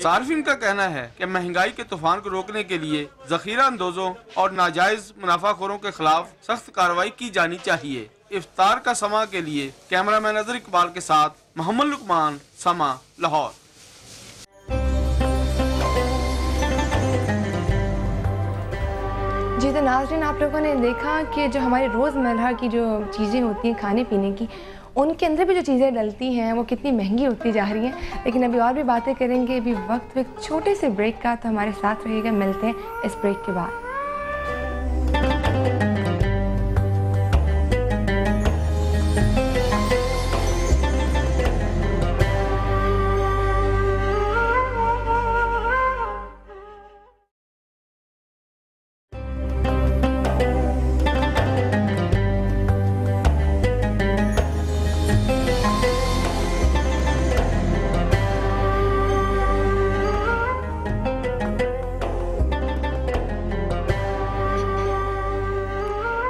सार्फिन का कहना है कि महंगाई के तूफान को रोकने के लिए जखीरा अंदोजों और नाजायज मुनाफाखोरों के खिलाफ सख्त कार्रवाई की जानी चाहिए। इफ्तार का समा के लिए कैमरामैन अजहर इकबाल के साथ मोहम्मद लुकमान, समा, लाहौर। जी तो नाज़रीन, आप लोगों ने देखा कि जो हमारी रोज़मर्रा की जो चीज़ें होती हैं खाने पीने की, उनके अंदर भी जो चीज़ें डलती हैं वो कितनी महंगी होती जा रही हैं। लेकिन अभी और भी बातें करेंगे, अभी वक्त एक छोटे से ब्रेक का, तो हमारे साथ रहिएगा। मिलते हैं इस ब्रेक के बाद।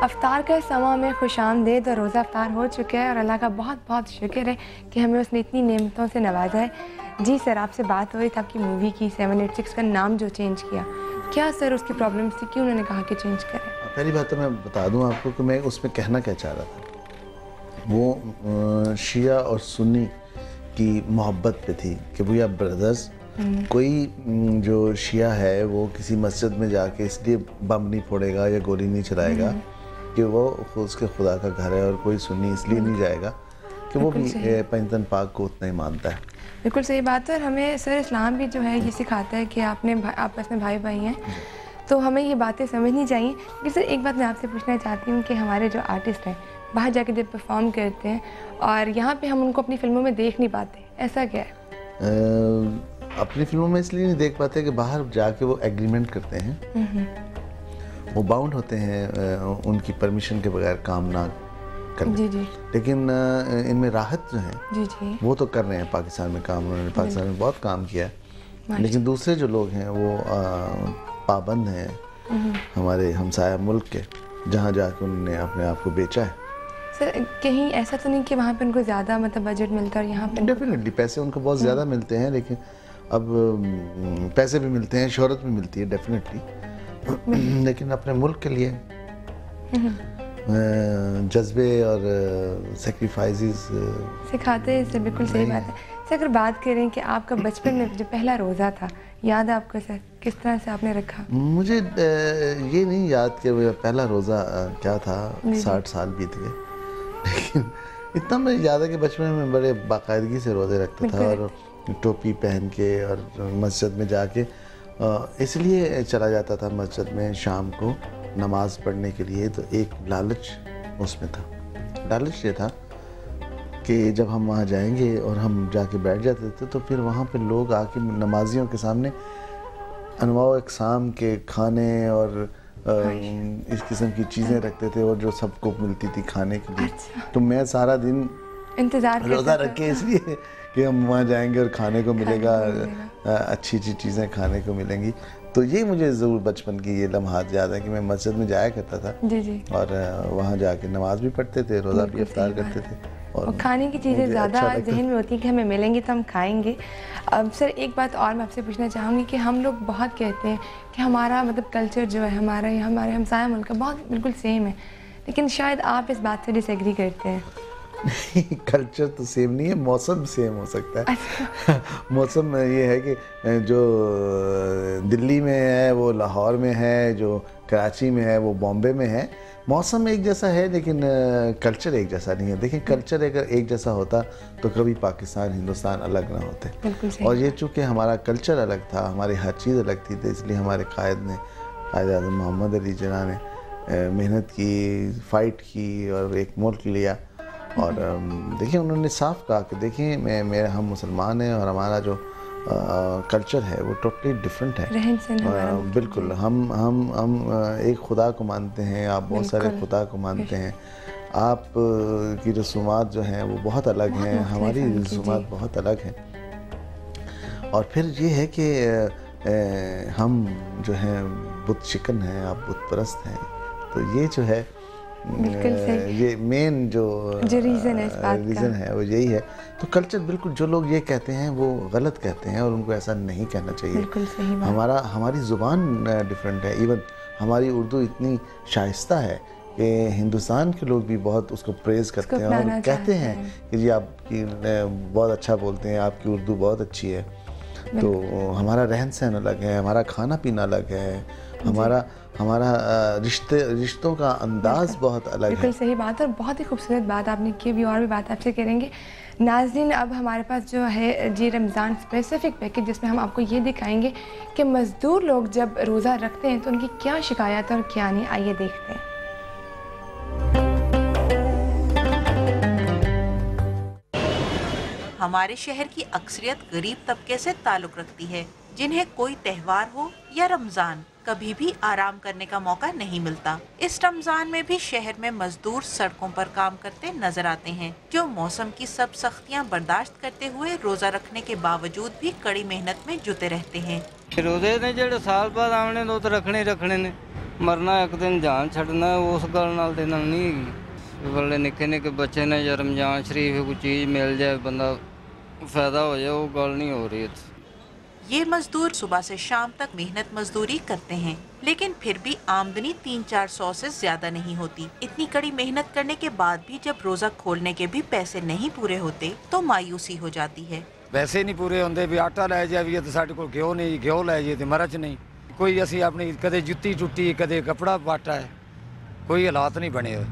अफ्तार का समा में खुशामदीद और रोज़ा अफ्तार हो चुका है और अल्लाह का बहुत बहुत शुक्र है कि हमें उसने इतनी नेमतों से नवाजा है। जी सर, आपसे बात हो रही थी आपकी मूवी की, 786 का नाम जो चेंज किया, क्या सर उसकी प्रॉब्लम्स थी, क्यों उन्होंने कहा कि चेंज करें? पहली बात तो मैं बता दूं आपको कि मैं उसमें कहना क्या चाह रहा था। वो शिया और सुन्नी की मोहब्बत पे थी कि भैया ब्रदर्स, कोई जो शिया है वो किसी मस्जिद में जाके इसलिए बम नहीं फोड़ेगा या गोली नहीं चलाएगा कि वो उसके खुदा का घर है, और कोई सुन्नी इसलिए नहीं जाएगा कि वो भी पंजतन पाक को उतना ही मानता है। बिल्कुल सही बात है। और हमें सर इस्लाम भी जो है ये सिखाता है कि आपस में भाई भाई हैं, तो हमें ये बातें समझनी चाहिए। लेकिन सर एक बात मैं आपसे पूछना चाहती हूँ कि हमारे जो आर्टिस्ट हैं बाहर जाके जब परफॉर्म करते हैं और यहाँ पे हम उनको अपनी फिल्मों में देख नहीं पाते, ऐसा क्या है? अपनी फिल्मों में इसलिए नहीं देख पाते कि बाहर जाके वो एग्रीमेंट करते हैं, वो बाउंड होते हैं उनकी परमिशन के बगैर काम ना करने। जी जी। लेकिन इनमें राहत जो है जी जी, वो तो कर रहे हैं पाकिस्तान में काम, उन्होंने पाकिस्तान में बहुत काम किया है। लेकिन दूसरे जो लोग हैं वो पाबंद हैं हमारे हमसाया मुल्क के, जहाँ जाके उन्होंने अपने आप को बेचा है। सर कहीं ऐसा तो नहीं कि वहाँ पे उनको ज़्यादा मतलब बजट मिलता है और यहाँ पे? डेफिनेटली पैसे उनको बहुत ज़्यादा मिलते हैं, लेकिन अब पैसे भी मिलते हैं, शोहरत भी मिलती है डेफिनेटली, लेकिन अपने मुल्क के लिए जज्बे और सेक्रीफाइसेस सिखाते हैं। सर बिल्कुल सही बात है। सर अगर बात करें कि आपका बचपन में जो पहला रोज़ा था, याद है आपको सर, किस तरह से आपने रखा? मुझे ये नहीं याद कि पहला रोज़ा क्या था, 60 साल बीत गए, लेकिन इतना मुझे याद है कि बचपन में बड़े बाकायदगी से रोज़े रखता था और टोपी पहन के और मस्जिद में जाके इसलिए चला जाता था मस्जिद में शाम को नमाज पढ़ने के लिए। तो एक लालच उसमें था, लालच ये था कि जब हम वहाँ जाएंगे और हम जाके बैठ जाते थे तो फिर वहाँ पे लोग आके नमाजियों के सामने अनवाओ अक़साम के खाने और इस किस्म की चीज़ें रखते थे और जो सबको मिलती थी खाने के लिए। तो मैं सारा दिन इंतज़ार रोज़ा रखे इसलिए कि हम वहाँ जाएंगे और खाने को मिलेगा, अच्छी अच्छी चीज़ें खाने को मिलेंगी। तो ये मुझे ज़रूर बचपन की ये लम्हात याद है कि मैं मस्जिद में जाया करता था जी जी, और वहाँ जाके नमाज भी पढ़ते थे, रोज़ा भी इफ्तार करते थे, और खाने की चीज़ें ज़्यादा जहन में होती हैं कि हमें मिलेंगी तो हम खाएंगे। अब सर एक बात और मैं आपसे पूछना चाहूँगी कि हम लोग बहुत कहते हैं कि हमारा मतलब कल्चर जो है हमारे हमसाया मुल्क का बहुत बिल्कुल सेम है, लेकिन शायद आप इस बात से डिसएग्री करते हैं। नहीं, कल्चर तो सेम नहीं है, मौसम सेम हो सकता है। मौसम ये है कि जो दिल्ली में है वो लाहौर में है, जो कराची में है वो बॉम्बे में है। मौसम एक जैसा है लेकिन कल्चर एक जैसा नहीं है। देखिए कल्चर अगर एक जैसा होता तो कभी पाकिस्तान हिंदुस्तान अलग ना होते। और ये चूँकि हमारा कल्चर अलग था, हमारी हर चीज़ अलग थी, तो इसलिए हमारे कायद आज़म मोहम्मद अली जिन्ना ने मेहनत की, फ़ाइट की और एक मुल्क लिया। और देखिए उन्होंने साफ कहा कि देखिए हम मुसलमान हैं और हमारा जो कल्चर है वो टोटली डिफरेंट है। बिल्कुल हम एक खुदा को मानते हैं, आप बहुत सारे खुदा को मानते हैं, आप की रसूमात जो हैं वो बहुत अलग हैं, हमारी रसूमात बहुत अलग हैं। और फिर ये है कि हम जो हैं बुत शिकन हैं, आप बुत परस्त हैं। तो ये जो है बिल्कुल सही। ये मेन जो रीज़न है इस बात का। रीज़न है वो यही है। तो कल्चर बिल्कुल जो लोग ये कहते हैं वो गलत कहते हैं और उनको ऐसा नहीं कहना चाहिए। बिल्कुल सही बात। हमारी ज़ुबान डिफरेंट है। इवन हमारी उर्दू इतनी शाइस्ता है कि हिंदुस्तान के लोग भी बहुत उसको प्रेज़ करते हैं और कहते हैं कि जी आपकी बहुत अच्छा बोलते हैं, आपकी उर्दू बहुत अच्छी है। तो हमारा रहन सहन अलग है, हमारा खाना पीना अलग है, हमारा रिश्तों का अंदाज बहुत अलग है। बिल्कुल सही बात, और बहुत ही खूबसूरत बात आपने की। भी और भी बात आपसे करेंगे। नाज़रीन, अब हमारे पास जो है जी रमज़ान स्पेसिफिक पैकेज, जिसमें हम आपको ये दिखाएंगे कि मज़दूर लोग जब रोज़ा रखते हैं तो उनकी क्या शिकायत और क्या नहीं। आइए देखते हैं। हमारे शहर की अक्सरियत गरीब तबके से ताल्लुक़ रखती है, जिन्हें कोई त्यौहार हो या रमज़ान कभी भी आराम करने का मौका नहीं मिलता। इस रमज़ान में भी शहर में मजदूर सड़कों पर काम करते नजर आते हैं, जो मौसम की सब सख्तियां बर्दाश्त करते हुए रोज़ा रखने के बावजूद भी कड़ी मेहनत में जुटे रहते हैं। रोजे ने जेड़े साल बाद आने तो रखने रखने ने, मरना एक दिन जान छड़ना उस गल नाल दे नाल नहीं हैगी। बल्ले निक्के निक्के बच्चे ने या रमजान शरीफ कोई चीज़ मिल जाए बंदा फायदा हो जाए, वो गल नहीं हो रही। ये मजदूर सुबह से शाम तक मेहनत मजदूरी करते हैं, लेकिन फिर भी आमदनी 300-400 से ज्यादा नहीं होती। इतनी कड़ी मेहनत करने के बाद भी जब रोजा खोलने के भी पैसे नहीं पूरे होते तो मायूसी हो जाती है। पैसे नहीं पूरे होंगे भी आटा लै जाइए तो साढ़े को घ्यो नहीं, घ्यो लै जाइए तो मरच नहीं। कोई असी अपनी कदे जुत्ती टुटी, कदे कपड़ा पाटा है, कोई हालात नहीं बने हुए।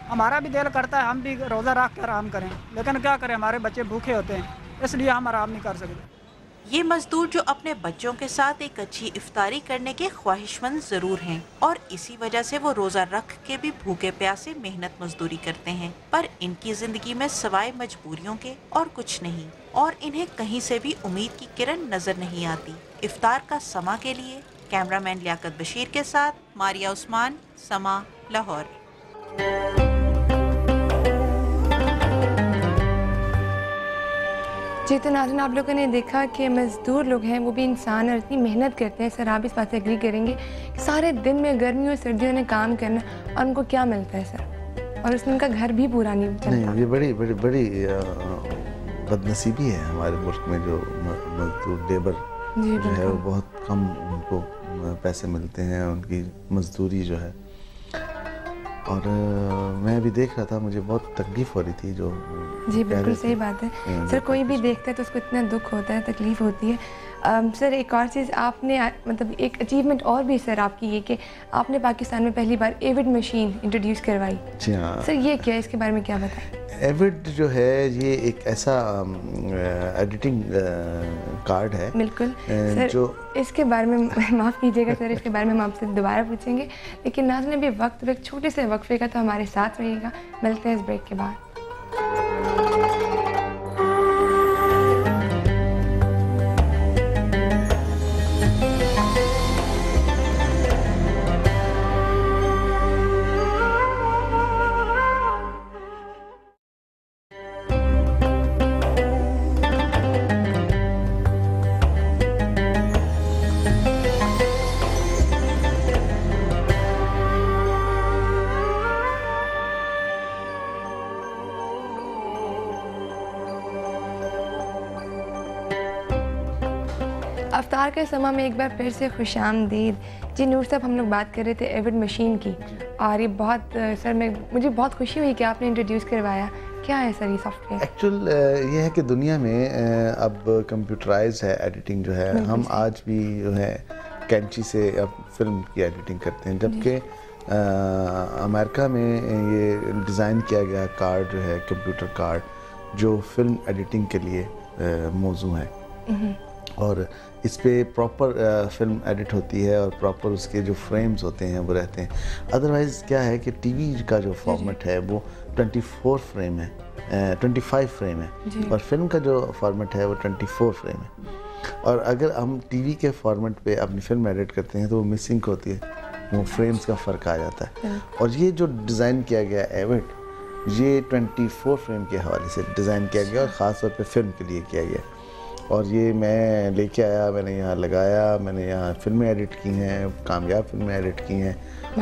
हमारा भी दिल करता है हम भी रोज़ा रख कर आराम करें, लेकिन क्या करें, हमारे बच्चे भूखे होते हैं, इसलिए हम आराम नहीं कर सकते। ये मजदूर जो अपने बच्चों के साथ एक अच्छी इफ्तारी करने के ख्वाहिशमंद जरूर हैं, और इसी वजह से वो रोजा रख के भी भूखे प्यासे मेहनत मजदूरी करते हैं, पर इनकी जिंदगी में सवाए मजबूरियों के और कुछ नहीं, और इन्हें कहीं से भी उम्मीद की किरण नजर नहीं आती। इफ्तार का समा के लिए कैमरामैन लियाकत बशीर के साथ मारिया उस्मान, समा, लाहौर। जी तो नाज़रीन, आप लोगों ने देखा कि मज़दूर लोग हैं वो भी इंसान और इतनी मेहनत करते हैं। सर आप इस बात से एग्री करेंगे कि सारे दिन में गर्मियों सर्दियों ने काम करना और उनको क्या मिलता है सर, और उसमें उनका घर भी पूरा नहीं चलता। नहीं, ये बड़ी बड़ी बड़ी बदनसीबी है हमारे मुल्क में। जो मजदूर लेबर जो है वो बहुत कम उनको पैसे मिलते हैं, उनकी मजदूरी जो है। और मैं अभी देख रहा था, मुझे बहुत तकलीफ़ हो रही थी जो जी बिल्कुल सही बात है सर। कोई भी देखता है तो उसको इतना दुख होता है, तकलीफ़ होती है। सर एक और चीज़ आपने मतलब एक अचीवमेंट और भी सर आपकी ये कि आपने पाकिस्तान में पहली बार एविड मशीन इंट्रोड्यूस करवाई। जी हाँ सर, ये क्या है, इसके बारे में क्या बताएं? एविड जो है ये एक ऐसा एडिटिंग कार्ड है। बिल्कुल सर, जो इसके बारे में माफ़ कीजिएगा सर, इसके बारे में हम आपसे दोबारा पूछेंगे, लेकिन नाज़रीन भी वक्त एक छोटे से वक्फे का, तो हमारे साथ रहिएगा। मिलते हैं इस ब्रेक के बाद। अफ्तार के समा में एक बार फिर से खुशामदीद। जी नूर साहब, हम लोग बात कर रहे थे एविड मशीन की, और ये बहुत सर मुझे बहुत खुशी हुई कि आपने इंट्रोड्यूस करवाया। क्या है सर ये सॉफ्टवेयर? एक्चुअल ये है कि दुनिया में अब कंप्यूटराइज है एडिटिंग जो है। हम आज भी जो है कैंची से अब फिल्म की एडिटिंग करते हैं, जबकि अमेरिका में ये डिज़ाइन किया गया कार्ड जो है, कंप्यूटर कार्ड, जो फिल्म एडिटिंग के लिए मौजू है, और इस पे प्रॉपर फिल्म एडिट होती है और प्रॉपर उसके जो फ्रेम्स होते हैं वो रहते हैं। अदरवाइज़ क्या है कि टीवी का जो फॉर्मेट है वो 24 फ्रेम है, 25 फ्रेम है, और फिल्म का जो फॉर्मेट है वो 24 फ्रेम है। और अगर हम टीवी के फॉर्मेट पे अपनी फिल्म एडिट करते हैं तो वो मिसिंग होती है, वो फ्रेम्स का फ़र्क आ जाता है। और ये जो डिज़ाइन किया गया एविड, ये 24 फ्रेम के हवाले से डिज़ाइन किया गया और ख़ास तौर पे फिल्म के लिए किया गया। और ये मैं लेके आया, मैंने यहाँ लगाया, मैंने यहाँ फिल्में एडिट की हैं, कामयाब फिल्में एडिट की हैं,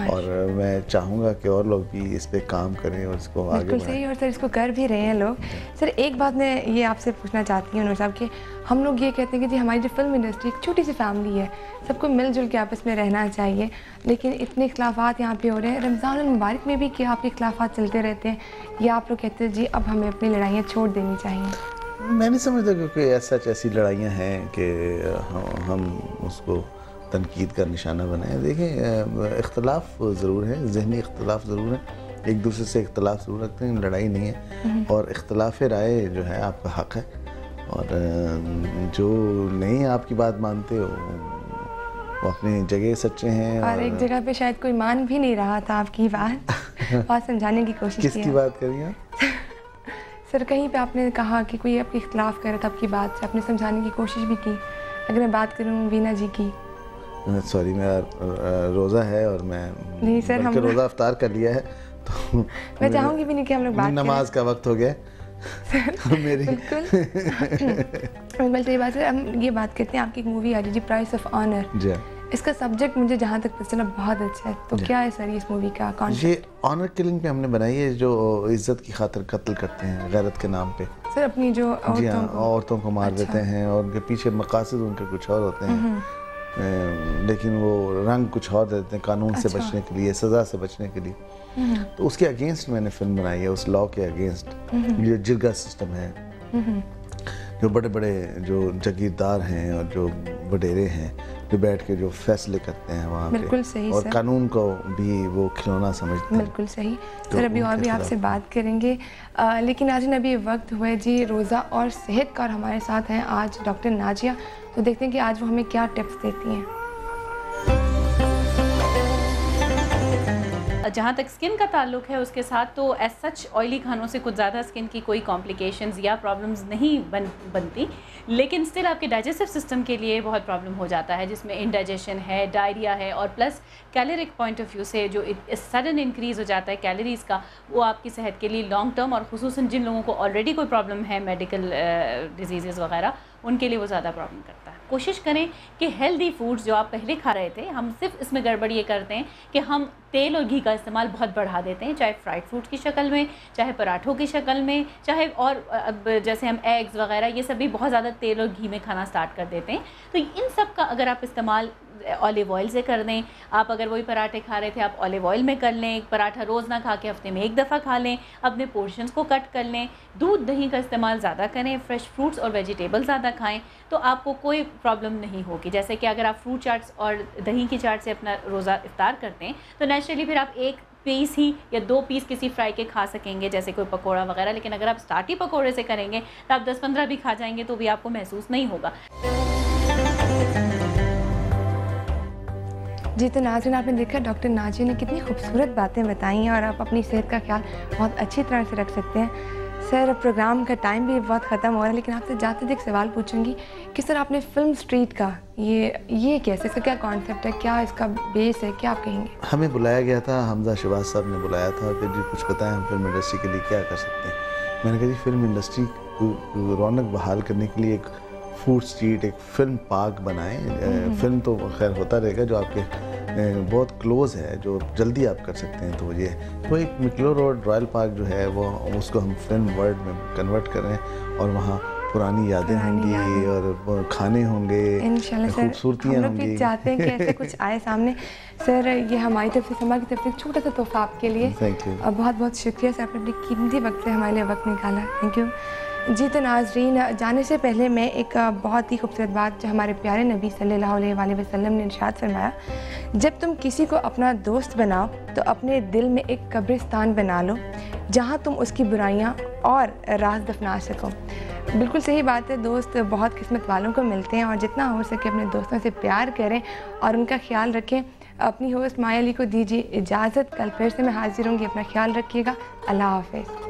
और मैं चाहूँगा कि और लोग भी इस पे काम करें और इसको आगे बिल्कुल सही, और सर इसको कर भी रहे हैं लोग। सर एक बात मैं ये आपसे पूछना चाहती हूँ नूर साहब कि हम लोग ये कहते हैं कि जी हमारी जो फिल्म इंडस्ट्री एक छोटी सी फैमिली है, सबको मिलजुल के आपस में रहना चाहिए, लेकिन इतने इख्लाफात यहाँ पे हो रहे हैं। रमज़ान मुबारक में भी क्या आपके इख्लाफात चलते रहते हैं, या आप लोग कहते हैं जी अब हमें अपनी लड़ाइयाँ छोड़ देनी चाहिए? मैं नहीं समझता क्योंकि ऐसी लड़ाइयाँ हैं कि हम उसको तनकीद का निशाना बनाएं। देखें, इख्तलाफ ज़रूर है, ज़हनी इख्तलाफ ज़रूर है, एक दूसरे से इख्तलाफ ज़रूर रखते हैं, लड़ाई नहीं है। और इख्तलाफ राय जो है आपका हक़ है, और जो नहीं आपकी बात मानते हो वो अपनी जगह सच्चे हैं। और एक जगह पे शायद कोई मान भी नहीं रहा था आपकी बात और समझाने की कोशिश की। किसकी बात करिए आप? सर कहीं पे आपने कहा कि कोई आपके खिलाफ कर रहा था आपकी बात से, आपने समझाने की कोशिश भी की। अगर मैं बात करूँ वीना जी की, सॉरी मेरा रोज़ा है और मैं नहीं सर, हम रोज़ा अफ्तार कर लिया है, तो मैं चाहूँगी भी नहीं कि हम लोग बात नमाज का वक्त हो गया मेरी। बिल्कुल सही बात है। हम ये बात करते हैं, आपकी एक मूवी आ रही है प्राइस ऑफ ऑनर जी, इसका सब्जेक्ट मुझे जहाँ तक पता चला बहुत अच्छा है, तो क्या है सर इस मूवी का कॉन्सेप्ट? ये ऑनर किलिंग पे हमने बनाई है, जो इज्जत की खातिर कत्ल करते हैं गैरत के नाम पे। सर अपनी जो जी हाँ, औरतों को मार देते हैं और उनके पीछे मकासद उनके कुछ और होते हैं, लेकिन वो रंग कुछ और देते हैं कानून से बचने के लिए, सज़ा से बचने के लिए। तो उसके अगेंस्ट मैंने फिल्म बनाई है, उस लॉ के अगेंस्ट। ये जिरगा सिस्टम है, जो बड़े बड़े जो जागीरदार हैं और जो वडेरे हैं जो बैठ के जो फैसले करते हैं वहाँ पे, सही और सर। कानून को भी वो खिलौना समझते हैं। बिल्कुल सही सर, अभी और भी आपसे बात करेंगे, लेकिन आज अभी वक्त हुआ है जी रोज़ा और सेहत का, और हमारे साथ हैं आज डॉक्टर नाजिया। तो देखते हैं कि आज वो हमें क्या टिप्स देती हैं। जहाँ तक स्किन का ताल्लुक है उसके साथ, तो एज सच ऑयली खानों से कुछ ज़्यादा स्किन की कोई कॉम्प्लिकेशंस या प्रॉब्लम्स नहीं बनती, लेकिन स्टिल आपके डाइजेस्टिव सिस्टम के लिए बहुत प्रॉब्लम हो जाता है, जिसमें इंडाइजेशन है, डायरिया है, और plus caloric point of view से जो सडन इंक्रीज़ हो जाता है कैलोरीज़ का, वो आपकी सेहत के लिए लॉन्ग टर्म, और ख़ुसूसन जिन लोगों को ऑलरेडी कोई प्रॉब्लम है, मेडिकल डिजीज़ वगैरह, उनके लिए वो ज़्यादा प्रॉब्लम करता है। कोशिश करें कि हेल्दी फूड्स जो आप पहले खा रहे थे, हम सिर्फ इसमें गड़बड़ ये करते हैं कि हम तेल और घी का इस्तेमाल बहुत बढ़ा देते हैं, चाहे फ्राइड फूड की शक्ल में, चाहे पराठों की शक्ल में, चाहे और अब जैसे हम एग्स वगैरह ये सब भी बहुत ज़्यादा तेल और घी में खाना स्टार्ट कर देते हैं। तो इन सब का अगर आप इस्तेमाल ऑलिव ऑयल से कर दें, आप अगर वही पराठे खा रहे थे आप ऑलिव ऑयल में कर लें, पराठा रोज़ ना खा के हफ्ते में एक दफ़ा खा लें, अपने पोर्शंस को कट कर लें, दूध दही का इस्तेमाल ज़्यादा करें, फ्रेश फ्रूट्स और वेजिटेबल ज़्यादा खाएं, तो आपको कोई प्रॉब्लम नहीं होगी। जैसे कि अगर आप फ्रूट चाट्स और दही की चाट से अपना रोज़ा इफ्तार करते हैं तो नेचुरली फिर आप एक पीस ही या 2 पीस किसी फ्राई के खा सकेंगे, जैसे कोई पकोड़ा वगैरह, लेकिन अगर आप स्टार्ट ही पकोड़े से करेंगे तो आप 10-15 भी खा जाएंगे तो भी आपको महसूस नहीं होगा। जी तो नाज़रीन, आपने देखा डॉक्टर नाजिया ने कितनी खूबसूरत बातें बताई हैं, और आप अपनी सेहत का ख्याल बहुत अच्छी तरह से रख सकते हैं। सर प्रोग्राम का टाइम भी बहुत ख़त्म हो रहा है, लेकिन आपसे जाते एक सवाल पूछूंगी कि सर आपने फिल्म स्ट्रीट का ये कैसे, इसका क्या कॉन्सेप्ट है, क्या इसका बेस है, क्या आप कहेंगे? हमें बुलाया गया था, हमजा शहबाज साहब ने बुलाया था कि जी कुछ बताएं हम फिल्म इंडस्ट्री के लिए क्या कर सकते हैं। मैंने कहा जी फिल्म इंडस्ट्री को रौनक बहाल करने के लिए एक फूड स्ट्रीट, एक फिल्म पार्क बनाएं। फिल्म तो खैर होता रहेगा, जो आपके बहुत क्लोज़ है, जो जल्दी आप कर सकते हैं, तो ये वो एक मिकलो रोड रॉयल पार्क जो है वो उसको हम फिल्म वर्ल्ड में कन्वर्ट कर रहे हैं, और वहाँ पुरानी यादें होंगी और खाने होंगे, खूबसूरतियाँ होंगी। हम चाहते हैं कि ऐसे कुछ आए सामने। सर ये हमारी तरफ से, समाज की तरफ से एक छोटा सा तोहफा आपके लिए। थैंक यू, बहुत बहुत शुक्रिया सर, आपने अपने कीमती वक्त से हमारे लिए वक्त निकाला, थैंक यू जी। तो नाज़रीन, जाने से पहले मैं एक बहुत ही खूबसूरत बात जो हमारे प्यारे नबी सल्लल्लाहु अलैहि वसल्लम ने इरशाद फरमाया, जब तुम किसी को अपना दोस्त बनाओ तो अपने दिल में एक कब्रिस्तान बना लो जहाँ तुम उसकी बुराइयाँ और राज दफना सको। बिल्कुल सही बात है, दोस्त बहुत किस्मत वालों को मिलते हैं, और जितना हो सके अपने दोस्तों से प्यार करें और उनका ख्याल रखें। अपनी होस्ट माया अली को दीजिए इजाज़त, कल फिर से मैं हाजिर होंगी, अपना ख्याल रखिएगा, अल्लाह हाफ़िज़।